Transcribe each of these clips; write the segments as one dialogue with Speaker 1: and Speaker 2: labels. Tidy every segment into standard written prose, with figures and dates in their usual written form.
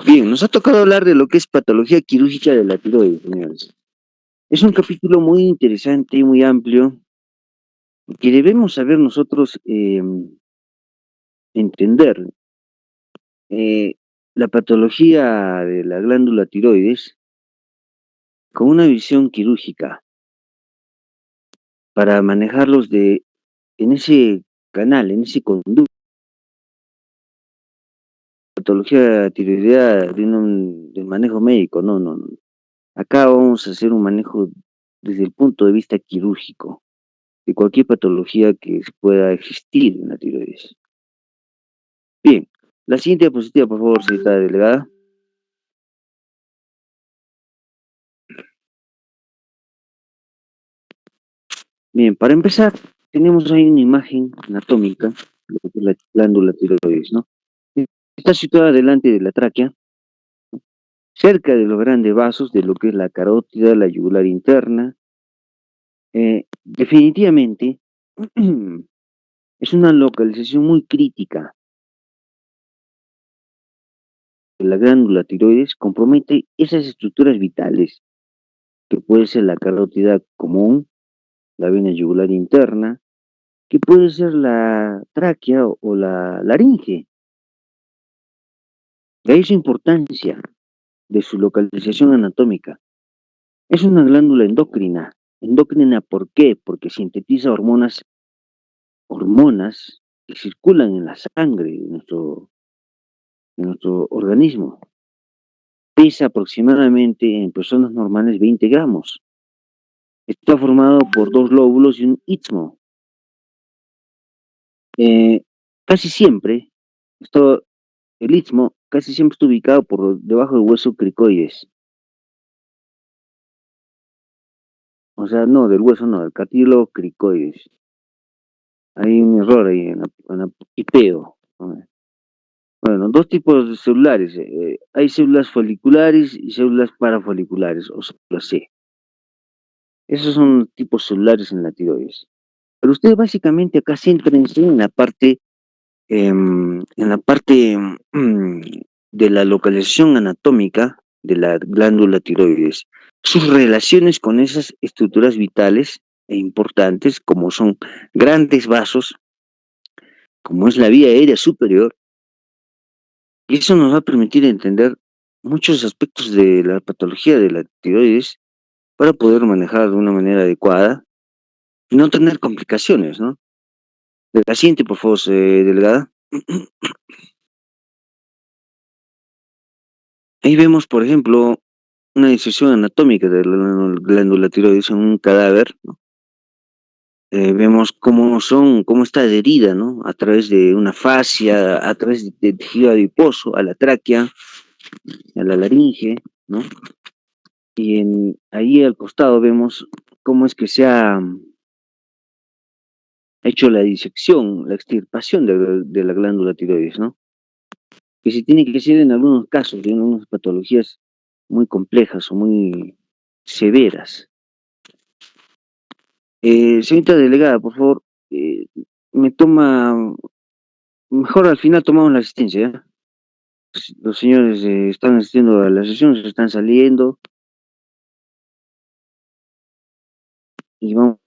Speaker 1: Bien, nos ha tocado hablar de lo que es patología quirúrgica de la tiroides, señores. Es un capítulo muy interesante y muy amplio que debemos saber nosotros entender. Eh, la patología de la glándula tiroides con una visión quirúrgica para manejarlos en ese canal, en ese conducto. Patología tiroidea de manejo médico, no, no, no. Acá vamos a hacer un manejo desde el punto de vista quirúrgico de cualquier patología que pueda existir en la tiroides. Bien, la siguiente diapositiva, por favor, señorita delegada. Bien, para empezar, tenemos ahí una imagen anatómica de lo que es la glándula tiroides, ¿no? Está situada delante de la tráquea, cerca de los grandes vasos de lo que es la carótida, la yugular interna. Definitivamente, es una localización muy crítica de la glándula tiroides, compromete esas estructuras vitales, que puede ser la carótida común, la vena yugular interna, que puede ser la tráquea o la laringe. De ahí su importancia de su localización anatómica. Es una glándula endocrina. Endocrina, ¿por qué? Porque sintetiza hormonas que circulan en la sangre de nuestro organismo. Pesa aproximadamente en personas normales 20 gramos. Está formado por dos lóbulos y un istmo. Eh, Casi siempre, esto, el istmo casi siempre está ubicado por debajo del hueso cricoides. O sea, no, del hueso no, del cartílago cricoides. Hay un error ahí en la tipeo. Bueno, dos tipos de celulares. Hay células foliculares y células parafoliculares, o células C. Esos son tipos celulares en la tiroides. Pero ustedes básicamente acá céntrense en la parte de la localización anatómica de la glándula tiroides, sus relaciones con esas estructuras vitales e importantes como son grandes vasos, como es la vía aérea superior, y eso nos va a permitir entender muchos aspectos de la patología de la tiroides para poder manejar de una manera adecuada y no tener complicaciones, ¿no? De la siguiente, por favor, delegada. Ahí vemos, por ejemplo, una disección anatómica de la glándula tiroides en un cadáver, ¿no? Vemos cómo está adherida, ¿no? A través de una fascia, a través de tejido adiposo, a la tráquea, a la laringe, ¿no? Y ahí al costado vemos cómo es que se ha hecho la disección, la extirpación de la glándula tiroides, ¿no? Que se tiene que hacer en algunos casos, en algunas patologías muy complejas o muy severas. Señorita delegada, por favor, me toma, mejor al final tomamos la asistencia, ¿ya? Los señores están asistiendo a la sesión, se están saliendo y vamos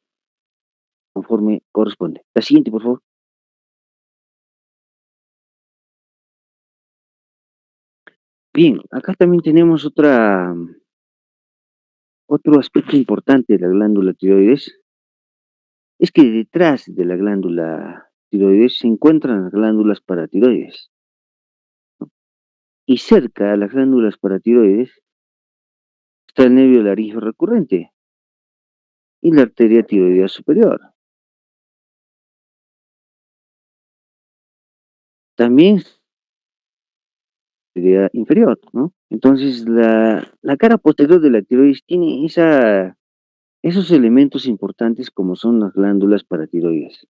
Speaker 1: conforme corresponde. La siguiente, por favor. Bien, acá también tenemos otro aspecto importante de la glándula tiroides, es que detrás de la glándula tiroides se encuentran las glándulas paratiroides. Y cerca a las glándulas paratiroides está el nervio laríngeo recurrente y la arteria tiroidea superior. También arteria inferior, ¿no? Entonces, la cara posterior de la tiroides tiene esos elementos importantes como son las glándulas paratiroides.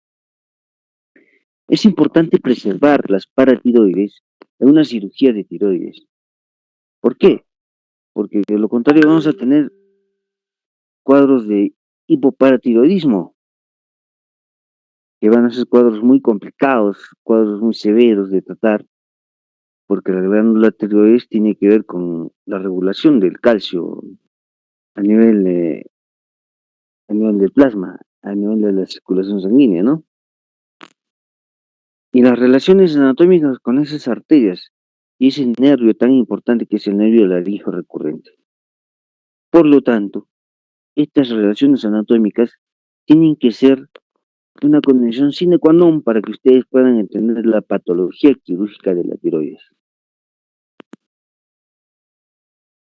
Speaker 1: Es importante preservar las paratiroides en una cirugía de tiroides. ¿Por qué? Porque de lo contrario vamos a tener cuadros de hipoparatiroidismo, que van a ser cuadros muy complicados, cuadros muy severos de tratar, porque la glándula tiroides tiene que ver con la regulación del calcio a nivel, a nivel del plasma, a nivel de la circulación sanguínea, ¿no? Y las relaciones anatómicas con esas arterias y ese nervio tan importante que es el nervio laríngeo recurrente. Por lo tanto, estas relaciones anatómicas tienen que ser una condición sine qua non para que ustedes puedan entender la patología quirúrgica de la tiroides.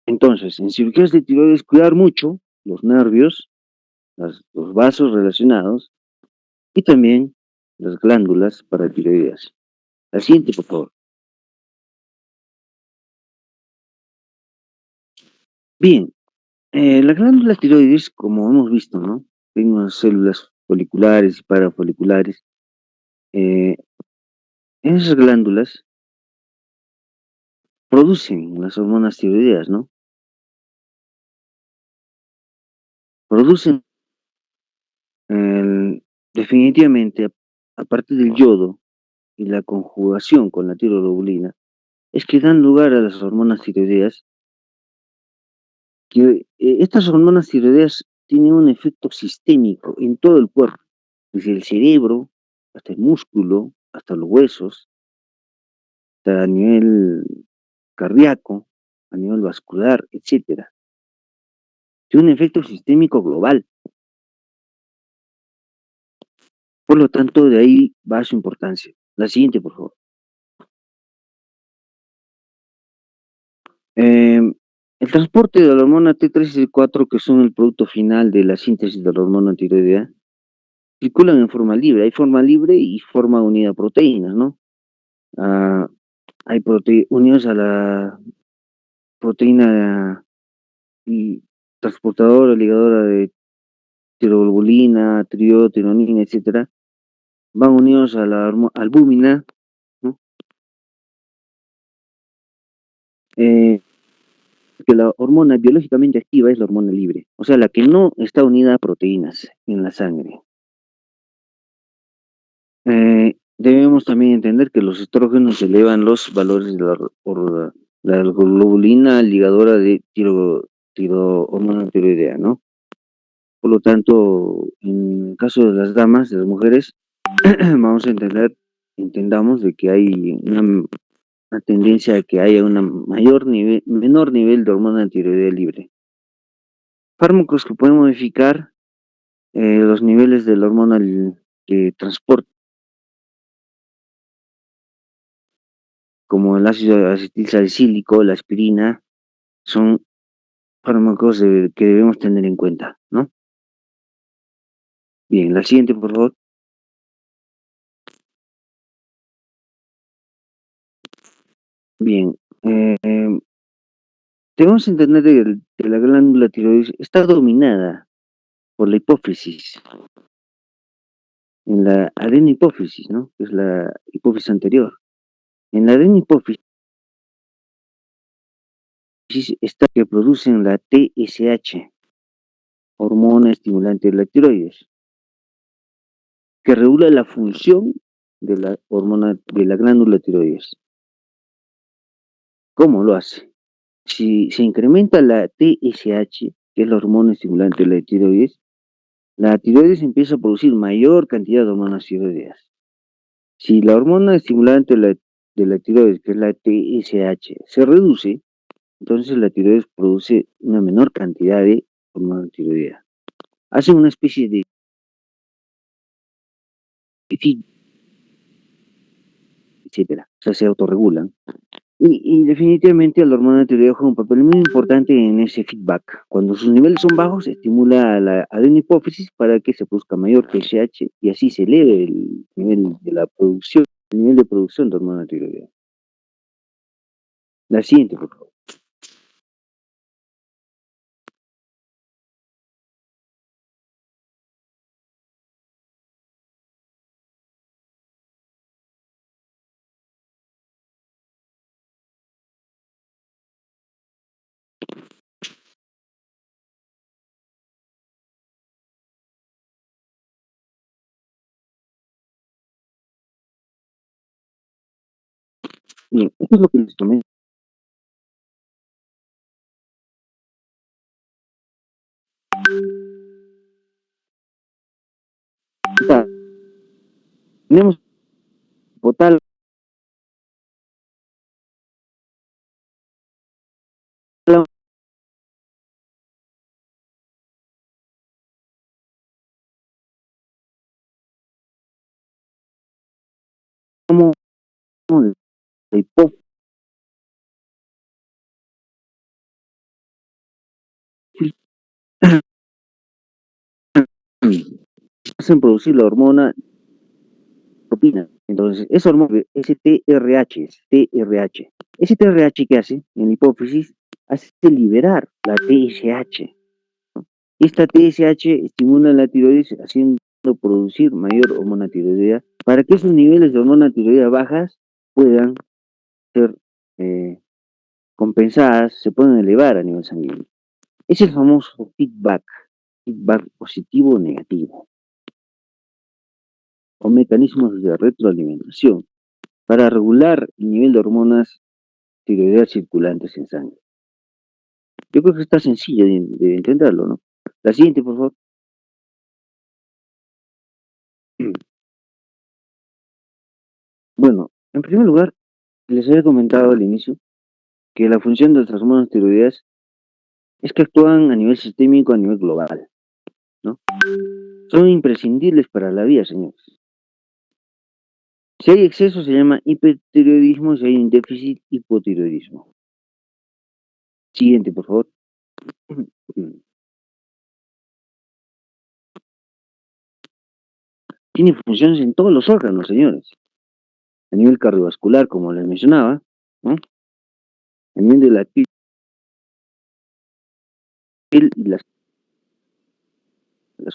Speaker 1: Entonces, en cirugías de tiroides, cuidar mucho los nervios, los vasos relacionados y también las glándulas paratiroideas. La siguiente, por favor. Bien, la glándula tiroides, como hemos visto, ¿no? Tiene unas células foliculares y parafoliculares. En esas glándulas producen las hormonas tiroideas, ¿no? Producen definitivamente, aparte del yodo y la conjugación con la tiroglobulina, es que dan lugar a las hormonas tiroideas, que estas hormonas tiroideas tienen un efecto sistémico en todo el cuerpo, desde el cerebro hasta el músculo, hasta los huesos, hasta a nivel cardíaco, a nivel vascular, etcétera. Tiene un efecto sistémico global. Por lo tanto, de ahí va su importancia. La siguiente, por favor. El transporte de la hormona T3 y T4, que son el producto final de la síntesis de la hormona tiroidea, circulan en forma libre. Hay forma libre y forma unida a proteínas, ¿no? Ah, hay unidos a la proteína y transportadora, ligadora de tiroglobulina, tironina, etcétera, van unidos a la albúmina, ¿no? Eh, que la hormona biológicamente activa es la hormona libre, o sea, la que no está unida a proteínas en la sangre. Debemos también entender que los estrógenos elevan los valores de la globulina ligadora de hormona tiroidea, ¿no? Por lo tanto, en el caso de las damas, de las mujeres, vamos a entendamos de que hay una tendencia a que haya menor nivel de hormona tiroidea libre. Fármacos que pueden modificar los niveles de la hormona que transporta, como el ácido acetilsalicílico, la aspirina, son fármacos que debemos tener en cuenta, ¿no? Bien, la siguiente, por favor. Bien, debemos entender que la glándula tiroides está dominada por la hipófisis, en la adenohipófisis, ¿no? Que es la hipófisis anterior. En la adenohipófisis está que producen la TSH, hormona estimulante de la tiroides, que regula la función de la hormona de la glándula tiroides. ¿Cómo lo hace? Si se incrementa la TSH, que es la hormona estimulante de la tiroides empieza a producir mayor cantidad de hormonas tiroideas. Si la hormona estimulante de la tiroides, que es la TSH, se reduce, entonces la tiroides produce una menor cantidad de hormona tiroidea. Hacen una especie de etcétera, o sea, se autorregulan. Y definitivamente la hormona tiroidea juega un papel muy importante en ese feedback. Cuando sus niveles son bajos, estimula a la adenohipófisis para que se produzca mayor TSH y así se eleve el nivel de la producción, el nivel de producción de hormona tiroidea. La siguiente, por favor. Bien, esto es lo que les tomé. Tenemos total como la hipófisis hacen producir la hormona dopamina. Entonces, esa hormona es TRH, es TRH. Ese TRH que hace en la hipófisis hace liberar la TSH. Esta TSH estimula la tiroides haciendo producir mayor hormona tiroidea para que esos niveles de hormona tiroidea bajas puedan ser eh, compensadas, se puedan elevar a nivel sanguíneo. Es el famoso feedback positivo o negativo, o mecanismos de retroalimentación para regular el nivel de hormonas tiroideas circulantes en sangre. Yo creo que está sencillo de entenderlo, ¿no? La siguiente, por favor. Bueno, en primer lugar, les había comentado al inicio que la función de las hormonas tiroideas es que actúan a nivel sistémico, a nivel global, ¿no? Son imprescindibles para la vida, señores. Si hay exceso se llama hipertiroidismo, si hay un déficit, hipotiroidismo. Siguiente, por favor. Tiene funciones en todos los órganos, señores. A nivel cardiovascular, como les mencionaba, ¿no? A nivel de la piel y las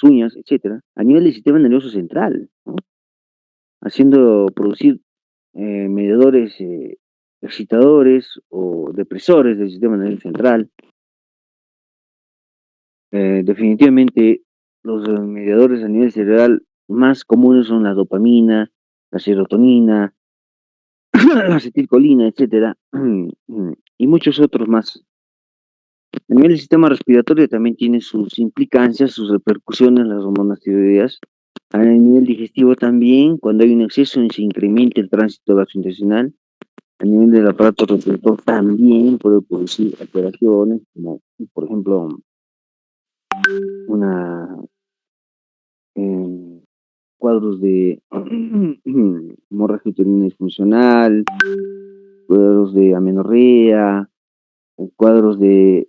Speaker 1: uñas, etcétera. A nivel del sistema nervioso central, ¿no? Haciendo producir mediadores excitadores o depresores del sistema nervioso central. Definitivamente, los mediadores a nivel cerebral más comunes son la dopamina, la serotonina, la acetilcolina, etcétera, y muchos otros más. A nivel del sistema respiratorio también tiene sus implicancias, sus repercusiones, las hormonas tiroideas. A nivel digestivo también, cuando hay un exceso se incrementa el tránsito gastrointestinal. A nivel del aparato reproductor también puede producir alteraciones, como por ejemplo una eh, cuadros de hemorragia uterina disfuncional, cuadros de amenorrea, cuadros de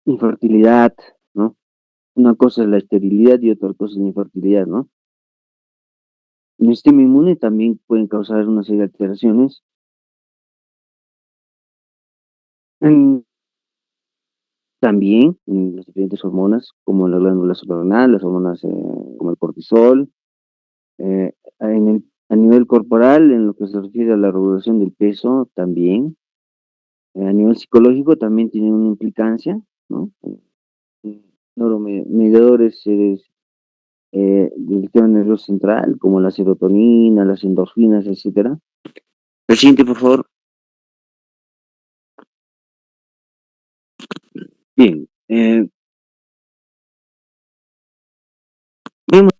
Speaker 1: infertilidad, ¿no? Una cosa es la esterilidad y otra cosa es la infertilidad, ¿no? En el sistema inmune también pueden causar una serie de alteraciones. En, también en las diferentes hormonas, como la glándula suprarrenal, las hormonas como el cortisol, a nivel corporal, en lo que se refiere a la regulación del peso, también. A nivel psicológico también tiene una implicancia, ¿no? Neuromediadores del sistema nervioso central, como la serotonina, las endorfinas, etcétera. El siguiente, por favor. Bien, vemos,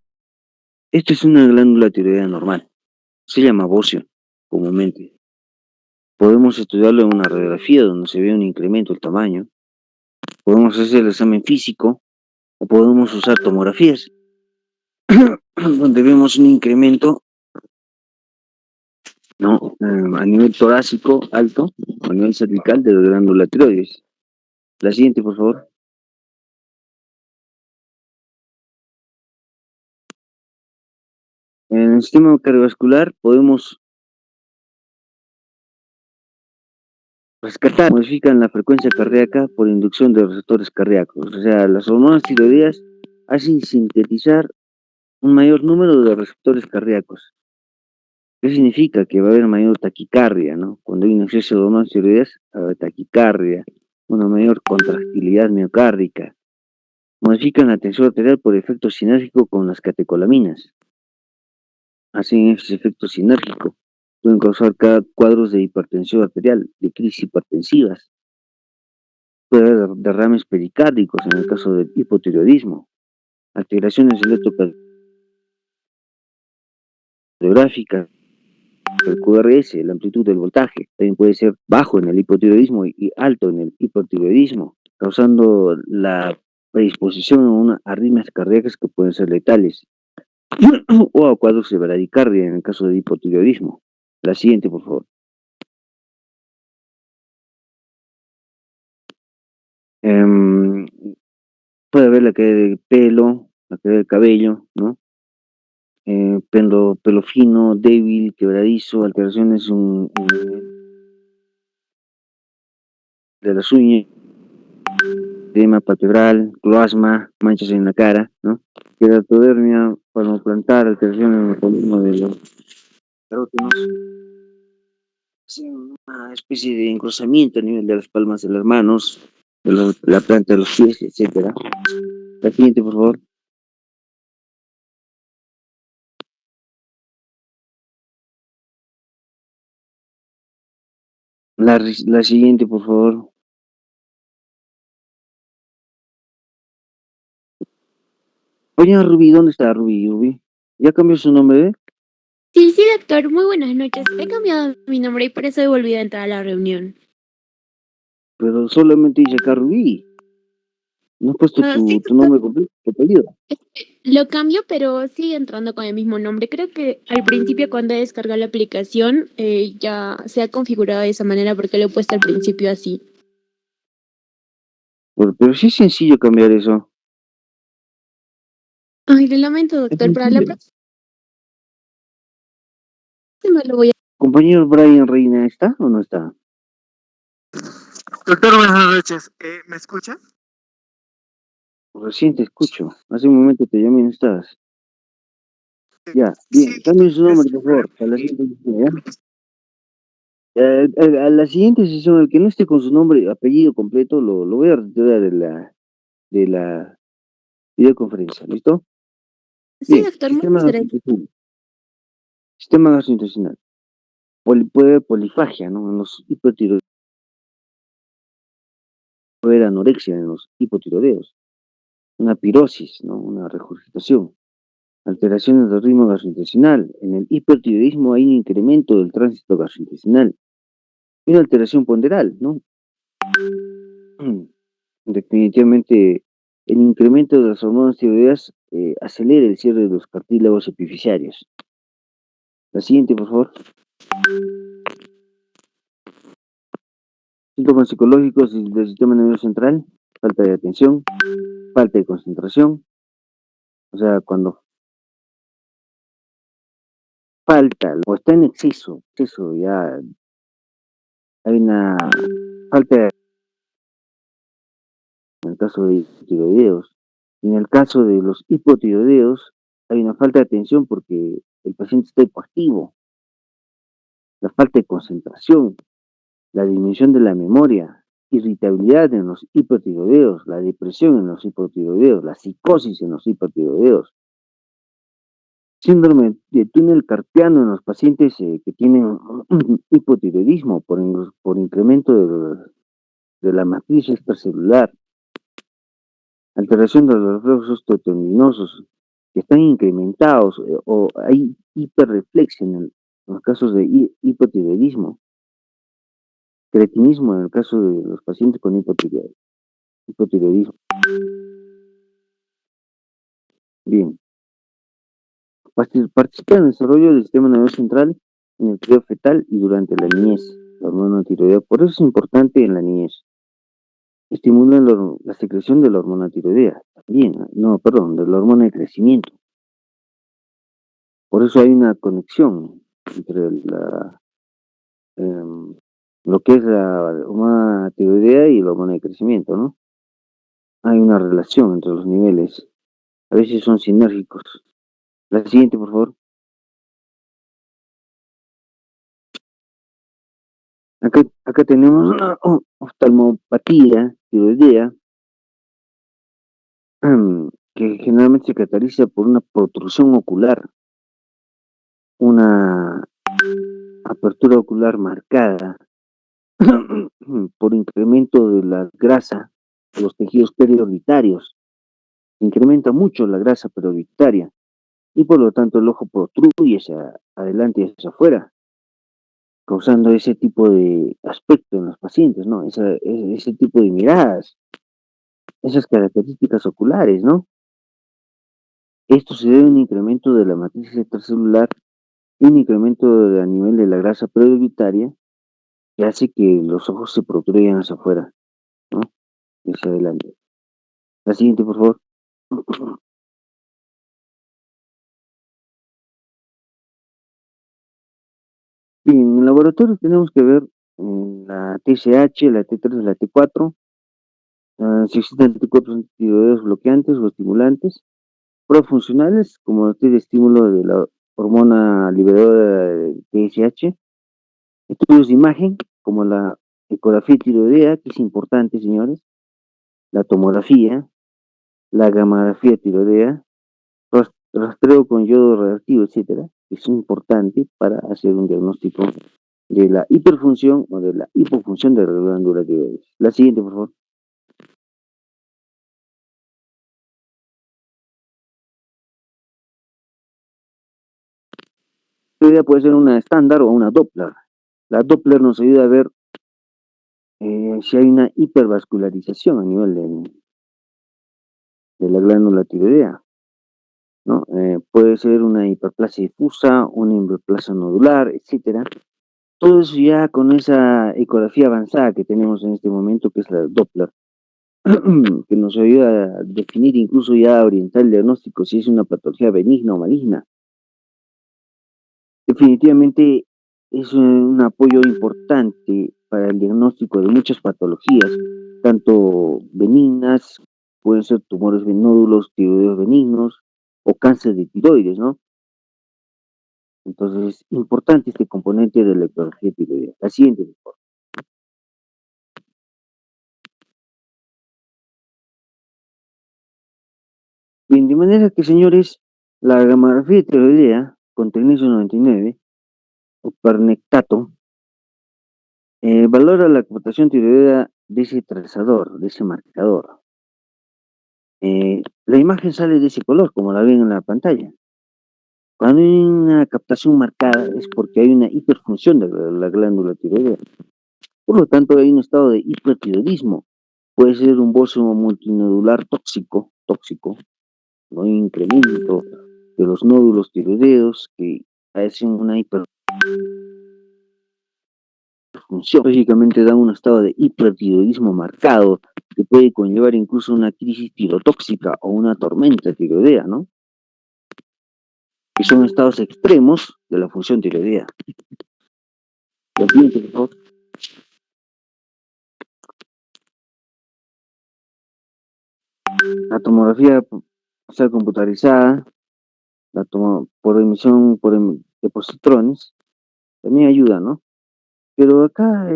Speaker 1: esto es una glándula tiroidea normal, se llama bocio, comúnmente. Podemos estudiarlo en una radiografía donde se ve un incremento del tamaño, podemos hacer el examen físico o podemos usar tomografías donde vemos un incremento, ¿no? A nivel torácico alto, a nivel cervical de la glándula tiroides. La siguiente, por favor. En el sistema cardiovascular podemos rescatar, modifican la frecuencia cardíaca por inducción de receptores cardíacos. O sea, las hormonas tiroideas hacen sintetizar un mayor número de receptores cardíacos. ¿Qué significa? Que va a haber mayor taquicardia, ¿no? Cuando hay un exceso de hormonas tiroideas, va a haber taquicardia, una mayor contractilidad miocárdica. Modifican la tensión arterial por efecto sinérgico con las catecolaminas. Hacen ese efecto sinérgico. Pueden causar cuadros de hipertensión arterial, de crisis hipertensivas. Puede haber derrames pericárdicos en el caso del hipotiroidismo, alteraciones electrocardiográficas, el QRS, la amplitud del voltaje, también puede ser bajo en el hipotiroidismo y alto en el hipertiroidismo, causando la predisposición a unas arritmias cardíacas que pueden ser letales, o a cuadros de bradicardia en el caso del hipotiroidismo. La siguiente, por favor. Em, Puede haber la caída del pelo, la caída del cabello, ¿no? Pelo fino, débil, quebradizo, alteraciones de las uñas, edema palpebral, cloasma, manchas en la cara, ¿no? Keratodermia, palmoplantar, alteración en el metabolismo de los carótenos, una especie de engrosamiento a nivel de las palmas de las manos, de la planta de los pies, etcétera. La siguiente, por favor. La siguiente, por favor. Oye, Rubí, ¿dónde está Rubí? Rubí, ¿ya cambió su nombre, eh?
Speaker 2: Sí, sí, doctor, muy buenas noches. He cambiado mi nombre y por eso he volvido a entrar a la reunión.
Speaker 1: Pero solamente dice acá Rubí. No has puesto
Speaker 2: Sí,
Speaker 1: tu
Speaker 2: doctor,
Speaker 1: nombre completo, tu apellido.
Speaker 2: lo cambio, pero sigue entrando con el mismo nombre. Creo que al principio cuando he descargado la aplicación ya se ha configurado de esa manera porque lo he puesto al principio así.
Speaker 1: Pero sí es sencillo cambiar eso.
Speaker 2: Ay, lo lamento,
Speaker 1: Es
Speaker 2: doctor. Para la
Speaker 1: sencillo.
Speaker 2: próxima lo voy a...
Speaker 1: Compañero Brian Reina, ¿está o no está?
Speaker 3: Doctor, buenas noches. ¿Me escucha?
Speaker 1: Recién te escucho. Hace un momento te llamé y no estabas. Ya,
Speaker 3: Sí,
Speaker 1: bien.
Speaker 3: doctor.
Speaker 1: Cambie su
Speaker 3: Es
Speaker 1: nombre,
Speaker 3: que
Speaker 1: por favor. A la siguiente sesión, ¿ya? A la siguiente sesión, el que no esté con su nombre, apellido completo, lo voy a retirar de la videoconferencia. ¿Listo?
Speaker 2: Sí,
Speaker 1: Bien.
Speaker 2: doctor, muchas gracias.
Speaker 1: Sistema gastrointestinal. Puede haber polifagia, ¿no? En los hipotiroideos. Puede haber anorexia en los hipotiroideos. Una pirosis, ¿no? Una regurgitación. Alteraciones del ritmo gastrointestinal. En el hipertiroidismo hay un incremento del tránsito gastrointestinal y una alteración ponderal, ¿no? Definitivamente, el incremento de las hormonas tiroideas acelera el cierre de los cartílagos epifisiarios. La siguiente, por favor. Síntomas psicológicos del sistema nervioso central: falta de atención, falta de concentración, o sea, cuando falta o está en exceso ya hay una falta de, en el caso de tiroideos. En el caso de los hipotiroideos, hay una falta de atención porque el paciente está hipoactivo, la falta de concentración, la disminución de la memoria, irritabilidad en los hipotiroideos, la depresión en los hipotiroideos, la psicosis en los hipotiroideos, síndrome de túnel carpiano en los pacientes que tienen hipotiroidismo por incremento de la matriz extracelular, alteración de los reflejos osteotendinosos que están incrementados o hay hiperreflexia en los casos de hipotiroidismo, cretinismo en el caso de los pacientes con hipotiroidismo. Bien, participa en el desarrollo del sistema nervioso central en el periodo fetal y durante la niñez. La hormona tiroidea, por eso es importante en la niñez. Estimula la secreción de la hormona tiroidea, también, no, perdón, de la hormona de crecimiento. Por eso hay una conexión entre em, lo que es la hormona tiroidea y la hormona de crecimiento, ¿no? Hay una relación entre los niveles, a veces son sinérgicos. La siguiente, por favor. Acá tenemos una oftalmopatía tiroidea que generalmente se caracteriza por una protrusión ocular, una apertura ocular marcada por incremento de la grasa de los tejidos periorbitarios. Incrementa mucho la grasa periorbitaria y por lo tanto el ojo protruye hacia adelante y hacia afuera, causando ese tipo de aspecto en los pacientes, ¿no? Ese tipo de miradas, esas características oculares, ¿no? Esto se debe a un incremento de la matriz extracelular, un incremento a nivel de la grasa periorbitaria que hace que los ojos se protruyan hacia afuera, ¿no? Hacia adelante. La siguiente, por favor. Bien, en el laboratorio tenemos que ver la TSH, la T3, la T4, si existen anticuerpos antitiroideos bloqueantes o estimulantes, profuncionales, como el estímulo de la hormona liberadora de TSH, estudios de imagen, como la ecografía tiroidea, que es importante, señores, la tomografía, la gamografía tiroidea, rastreo con yodo radioactivo, etcétera, que es importante para hacer un diagnóstico de la hiperfunción o de la hipofunción de la glándula tiroides. La siguiente, por favor. Tiroidea puede ser una estándar o una Doppler. La Doppler nos ayuda a ver si hay una hipervascularización a nivel de la glándula tiroidea, ¿no? Puede ser una hiperplasia difusa, una hiperplasia nodular, etcétera. Todo eso ya con esa ecografía avanzada que tenemos en este momento, que es la Doppler, que nos ayuda a definir, incluso ya a orientar el diagnóstico si es una patología benigna o maligna. Definitivamente es un apoyo importante para el diagnóstico de muchas patologías, tanto benignas, pueden ser tumores nódulos tiroideos benignos o cáncer de tiroides, ¿no? Entonces es importante este componente de la ecografía tiroidea. La siguiente, por favor. Bien, de manera que, señores, la gamografía tiroidea con tecnesio 99 o pernectato valora la explotación tiroidea de ese trazador, de ese marcador. La imagen sale de ese color, como la ven en la pantalla. Cuando hay una captación marcada es porque hay una hiperfunción de la glándula tiroidea. Por lo tanto, hay un estado de hipertiroidismo. Puede ser un bósemo multinodular tóxico, no hay incremento de los nódulos tiroideos que hacen una hiperfunción. Lógicamente da un estado de hipertiroidismo marcado que puede conllevar incluso una crisis tirotóxica o una tormenta tiroidea, ¿no? Que son estados extremos de la función tiroidea. La siguiente, por favor. La tomografía sea computarizada, por emisión de positrones, también ayuda, ¿no? Pero acá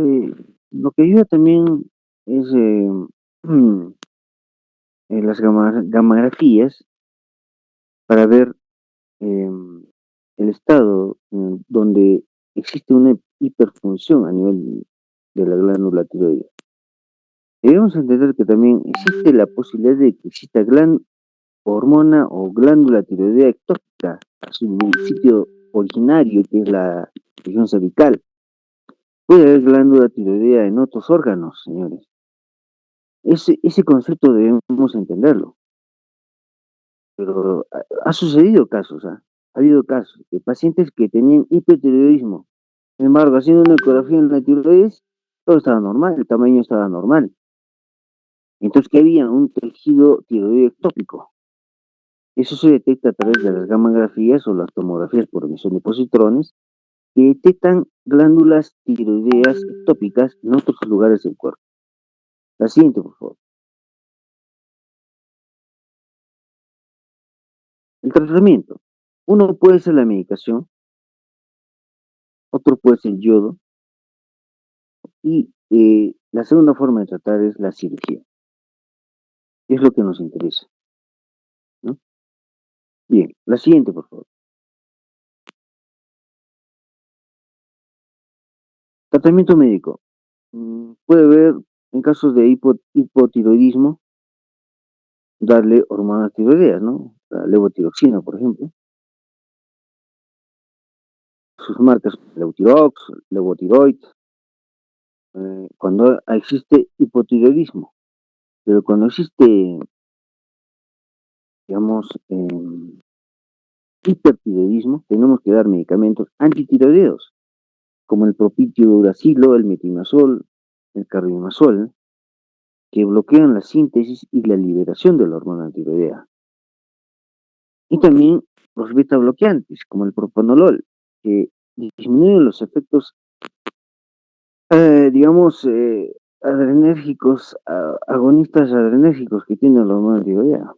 Speaker 1: lo que ayuda también es las gamografías para ver el estado donde existe una hiperfunción a nivel de la glándula tiroidea. Debemos entender que también existe la posibilidad de que exista hormona o glándula tiroidea ectópica a su sitio originario, que es la región cervical. Puede haber glándula tiroidea en otros órganos, señores. Ese concepto debemos entenderlo. Pero ha sucedido casos, ha habido casos de pacientes que tenían hipertiroidismo. Sin embargo, haciendo una ecografía en la tiroides, todo estaba normal, el tamaño estaba normal. Entonces, ¿qué había? Un tejido tiroideo ectópico. Eso se detecta a través de las gamografías o las tomografías por emisión de positrones, que detectan glándulas tiroideas ectópicas en otros lugares del cuerpo. La siguiente, por favor. El tratamiento. Uno puede ser la medicación, otro puede ser el yodo, y la segunda forma de tratar es la cirugía. Es lo que nos interesa, ¿no? Bien, la siguiente, por favor. Tratamiento médico. Puede haber, en casos de hipotiroidismo, darle hormonas tiroideas, ¿no? La levotiroxina, por ejemplo. Sus marcas, Levotirox, Levotiroid, cuando existe hipotiroidismo. Pero cuando existe, digamos, hipertiroidismo, tenemos que dar medicamentos antitiroideos, como el propitioduracilo, el metimazol, el carbimazol, que bloquean la síntesis y la liberación de la hormona tiroidea. Y también los beta bloqueantes, como el propanolol, que disminuyen los efectos, digamos, adrenérgicos, agonistas adrenérgicos que tiene la hormona tiroidea.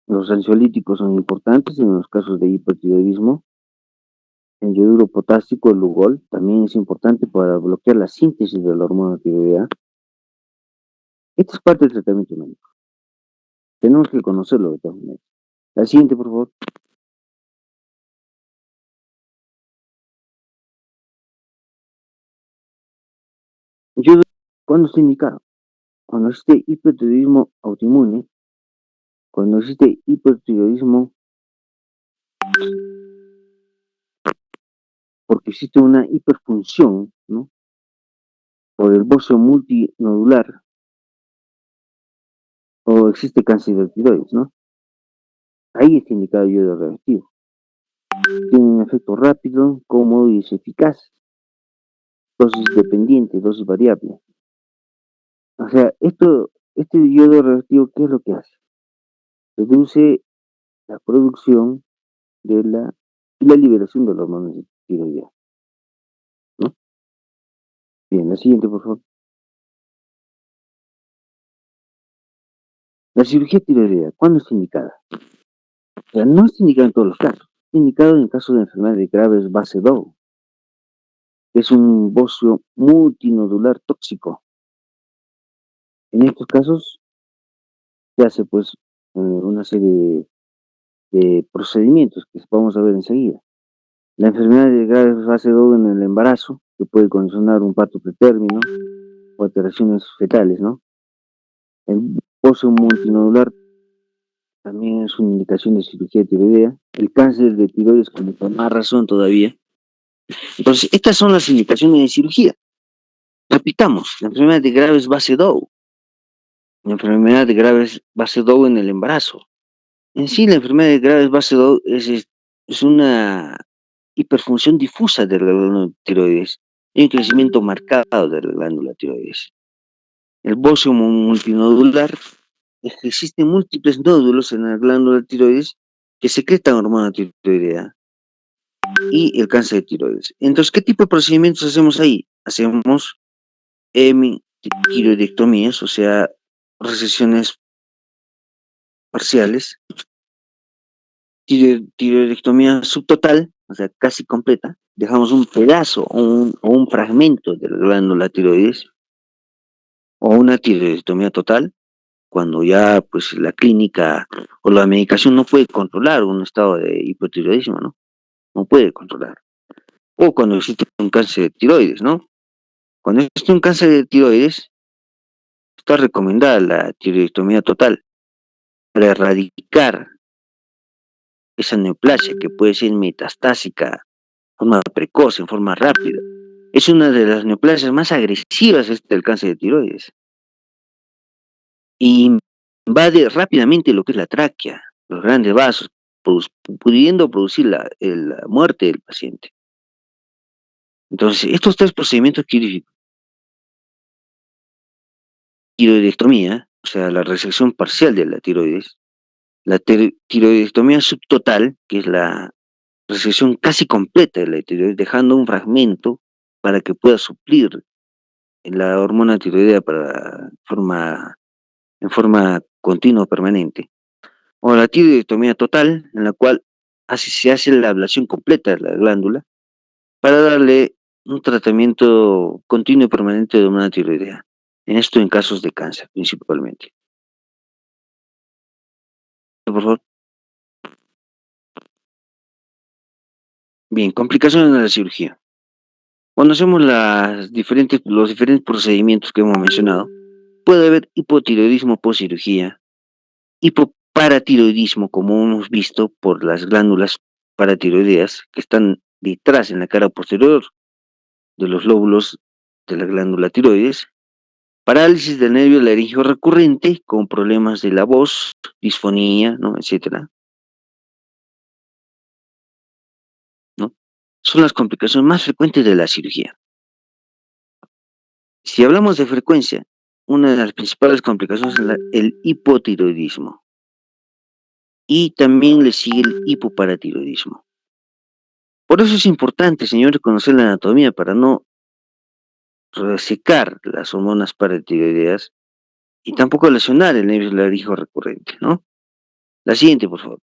Speaker 1: Los ansiolíticos son importantes en los casos de hipertiroidismo. El yoduro potásico, el Lugol, también es importante para bloquear la síntesis de la hormona tiroidea. Esta es parte del tratamiento médico. Tenemos que conocerlo de todas maneras. La siguiente, por favor. Yodo, ¿cuándo está indicado? Cuando existe hipertiroidismo autoinmune, cuando existe hipertiroidismo porque existe una hiperfunción, ¿no? Por el bocio multinodular, o existe cáncer de tiroides, ¿no? Ahí está indicado el yodo reactivo. Tiene un efecto rápido, cómodo y es eficaz. Dosis dependiente, dosis variable. O sea, este yodo reactivo, ¿qué es lo que hace? Reduce la producción y la liberación de la hormona tiroidea, ¿no? Bien, la siguiente, por favor. La cirugía tiroidea, ¿cuándo es indicada? O sea, no es indicada en todos los casos. Es indicado en casos de enfermedades graves base DOO, que es un bocio multinodular tóxico. En estos casos se hace pues una serie de procedimientos que vamos a ver enseguida. La enfermedad de graves base DOO en el embarazo, que puede condicionar un parto pretérmino o alteraciones fetales, ¿no? El bocio multinodular también es una indicación de cirugía tiroidea. El cáncer de tiroides con más razón todavía. Entonces, estas son las indicaciones de cirugía. Repitamos, la enfermedad de graves base DOO, la enfermedad de graves base DOO en el embarazo. En sí, la enfermedad de graves base DOO es una hiperfunción difusa de la glándula tiroides y un crecimiento marcado de la glándula tiroides. El bocio multinodular es que existen múltiples nódulos en la glándula tiroides que secretan hormona tiroidea y el cáncer de tiroides. Entonces, ¿qué tipo de procedimientos hacemos ahí? Hacemos tiroidectomías, o sea, recesiones parciales, tiroidectomía subtotal, o sea, casi completa, dejamos un pedazo o un fragmento de la glándula tiroides, o una tiroidectomía total, cuando ya pues la clínica o la medicación no puede controlar un estado de hipotiroidismo, ¿no? No puede controlar. O cuando existe un cáncer de tiroides, ¿no? Cuando existe un cáncer de tiroides, está recomendada la tiroidectomía total para erradicar esa neoplasia que puede ser metastásica de forma precoz, en forma rápida. Es una de las neoplasias más agresivas del cáncer de tiroides. Y invade rápidamente lo que es la tráquea, los grandes vasos, pudiendo producir la muerte del paciente. Entonces, estos tres procedimientos quirúrgicos, tiroidectomía, o sea, la resección parcial de la tiroides, la tiroidectomía subtotal, que es la resección casi completa de la tiroides, dejando un fragmento para que pueda suplir la hormona tiroidea en forma continua permanente. O la tiroidectomía total, en la cual se hace la ablación completa de la glándula para darle un tratamiento continuo y permanente de hormona tiroidea. En esto en casos de cáncer, principalmente. Por favor. Bien, complicaciones de la cirugía. Cuando hacemos los diferentes procedimientos que hemos mencionado, puede haber hipotiroidismo post cirugía, hipoparatiroidismo, como hemos visto por las glándulas paratiroideas que están detrás en la cara posterior de los lóbulos de la glándula tiroides, parálisis del nervio laríngeo recurrente con problemas de la voz, disfonía, ¿no? etcétera, ¿no? Son las complicaciones más frecuentes de la cirugía. Si hablamos de frecuencia, una de las principales complicaciones es el hipotiroidismo y también le sigue el hipoparatiroidismo. Por eso es importante, señores, conocer la anatomía para no resecar las hormonas paratiroideas y tampoco lesionar el nervio laríngeo recurrente, ¿no? La siguiente, por favor.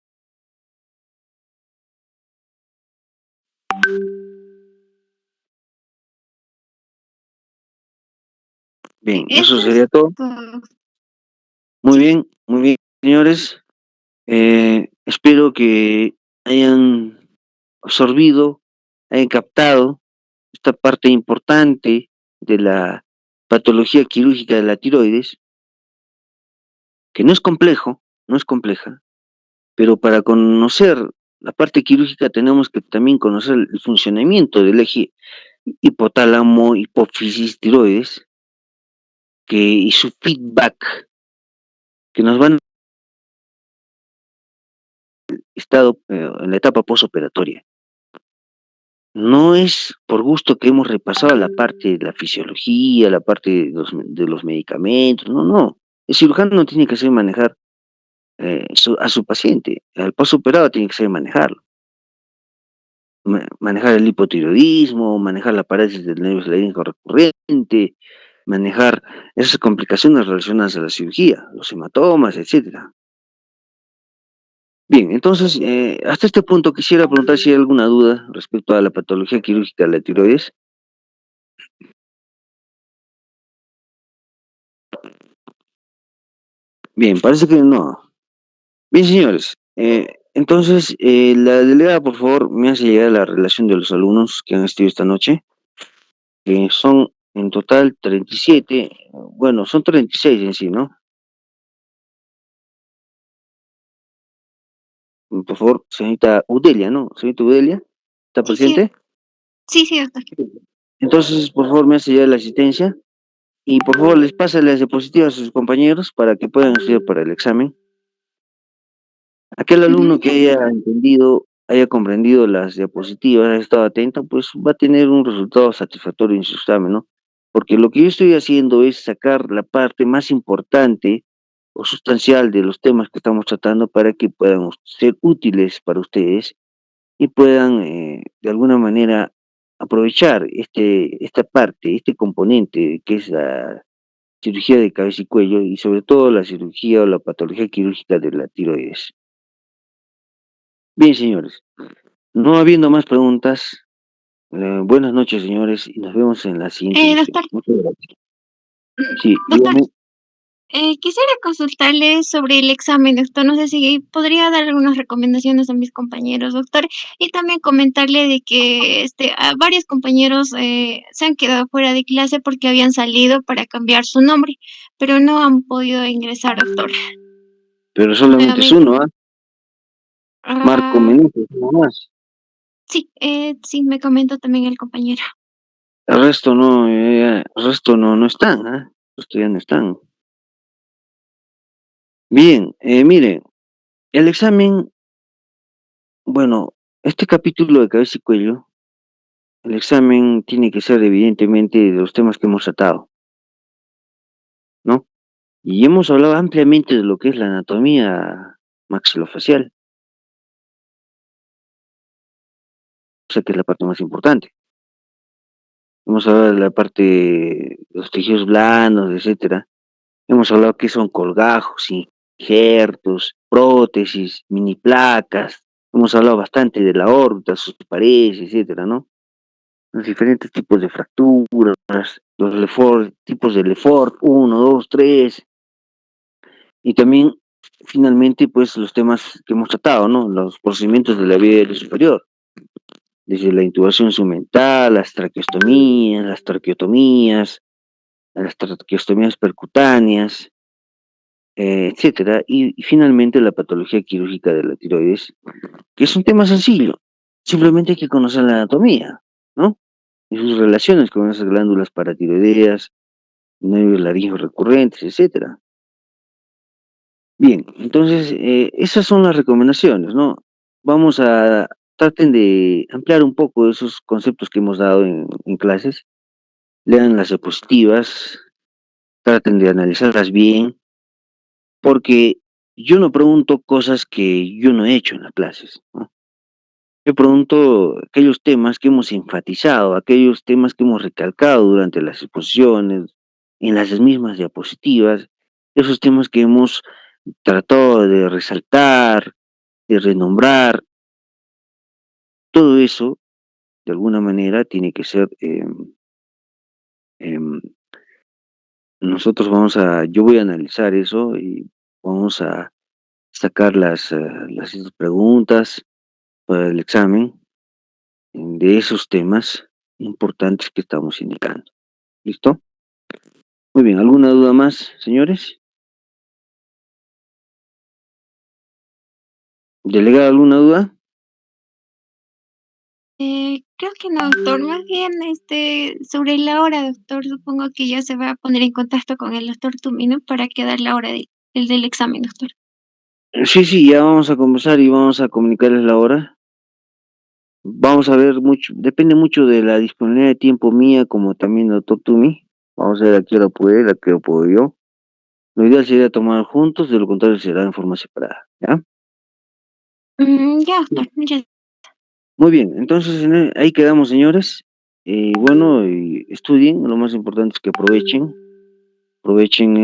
Speaker 1: Bien, eso
Speaker 4: Eso es
Speaker 1: sería todo.
Speaker 4: todo.
Speaker 1: Muy bien, señores. Espero que hayan absorbido, hayan captado esta parte importante de la patología quirúrgica de la tiroides, que no es complejo, no es compleja, pero para conocer la parte quirúrgica tenemos que también conocer el funcionamiento del eje hipotálamo, hipófisis, tiroides, y su feedback, que nos van estado en la etapa postoperatoria. No es por gusto que hemos repasado la parte de la fisiología, la parte de los medicamentos, no. El cirujano tiene que saber manejar a su paciente, al postoperado tiene que saber manejarlo. Manejar el hipotiroidismo, manejar la parálisis del nervio laríngeo recurrente, manejar esas complicaciones relacionadas a la cirugía, los hematomas, etcétera. Bien, entonces, hasta este punto quisiera preguntar si hay alguna duda respecto a la patología quirúrgica de la tiroides. Bien, parece que no. Bien, señores, entonces, la delegada, por favor, me hace llegar la relación de los alumnos que han estudiado esta noche, que son en total 37, bueno, son 36 en sí, ¿no? Por favor, señorita Udelia, ¿no? Señorita Udelia, ¿está
Speaker 4: Sí, sí,
Speaker 1: presente?
Speaker 4: sí, doctor.
Speaker 1: Entonces, por favor, me hace llegar la asistencia y por favor les pasa las diapositivas a sus compañeros para que puedan estudiar para el examen. Aquel alumno que haya entendido, haya comprendido las diapositivas, haya estado atento, pues va a tener un resultado satisfactorio en su examen, ¿no? Porque lo que yo estoy haciendo es sacar la parte más importante o sustancial de los temas que estamos tratando para que puedan ser útiles para ustedes y puedan de alguna manera aprovechar esta parte, este componente que es la cirugía de cabeza y cuello y sobre todo la cirugía o la patología quirúrgica de la tiroides. Bien, señores, no habiendo más preguntas, buenas noches, señores, y nos vemos en la siguiente sesión.
Speaker 4: Doctor,
Speaker 1: Muchas gracias. Sí,
Speaker 4: doctor,
Speaker 1: dígame.
Speaker 4: quisiera consultarle sobre el examen, doctor. No sé si podría dar algunas recomendaciones a mis compañeros, doctor, y también comentarle de que a varios compañeros se han quedado fuera de clase porque habían salido para cambiar su nombre, pero no han podido ingresar, doctor.
Speaker 1: Pero solamente es
Speaker 4: Nuevamente.
Speaker 1: uno, ¿ah? Marco Meneses, nada más.
Speaker 4: Sí, sí, me comentó también el compañero.
Speaker 1: El resto no están, ¿ah? El resto ya no están. Bien, miren, el examen, bueno, este capítulo de cabeza y cuello, el examen tiene que ser evidentemente de los temas que hemos tratado, ¿no? Y hemos hablado ampliamente de lo que es la anatomía maxilofacial, o sea que es la parte más importante. Hemos hablado de la parte de los tejidos blandos, etcétera. Hemos hablado que son colgajos, injertos, prótesis, mini placas. Hemos hablado bastante de la órbita, sus paredes, etcétera, ¿no? Los diferentes tipos de fracturas, los Lefort, tipos de Lefort, 1, 2, 3, y también, finalmente, pues los temas que hemos tratado, ¿no? Los procedimientos de la vía aérea superior. desde la intubación instrumental, las traqueostomías, las traqueostomías percutáneas, etcétera, y finalmente la patología quirúrgica de la tiroides, que es un tema sencillo, simplemente hay que conocer la anatomía, ¿no? Y sus relaciones con esas glándulas paratiroideas, nervios laringeos recurrentes, etcétera. Bien, entonces, esas son las recomendaciones, ¿no? Traten de ampliar un poco esos conceptos que hemos dado en clases, lean las diapositivas, traten de analizarlas bien, porque yo no pregunto cosas que yo no he hecho en las clases, ¿no? Yo pregunto aquellos temas que hemos enfatizado, aquellos temas que hemos recalcado durante las exposiciones, en las mismas diapositivas, esos temas que hemos tratado de resaltar, de renombrar, todo eso, de alguna manera, tiene que ser, em, yo voy a analizar eso y vamos a sacar las preguntas para el examen de esos temas importantes que estamos indicando. ¿Listo? Muy bien, ¿alguna duda más, señores? ¿Delegado, alguna duda?
Speaker 4: Creo que no, doctor. Más bien, sobre la hora, doctor, supongo que ya se va a poner en contacto con el doctor Tumino para quedar la hora del examen, doctor.
Speaker 1: Sí, ya vamos a conversar y vamos a comunicarles la hora. Vamos a ver mucho, depende mucho de la disponibilidad de tiempo mía, como también del doctor Tumi. Vamos a ver a qué hora puede él, a qué hora puedo yo. Lo ideal sería tomar juntos, de lo contrario será en forma separada, ¿ya?
Speaker 4: Ya, doctor, muchas
Speaker 1: Muy bien, entonces ahí quedamos, señores. Bueno, y estudien, lo más importante es que aprovechen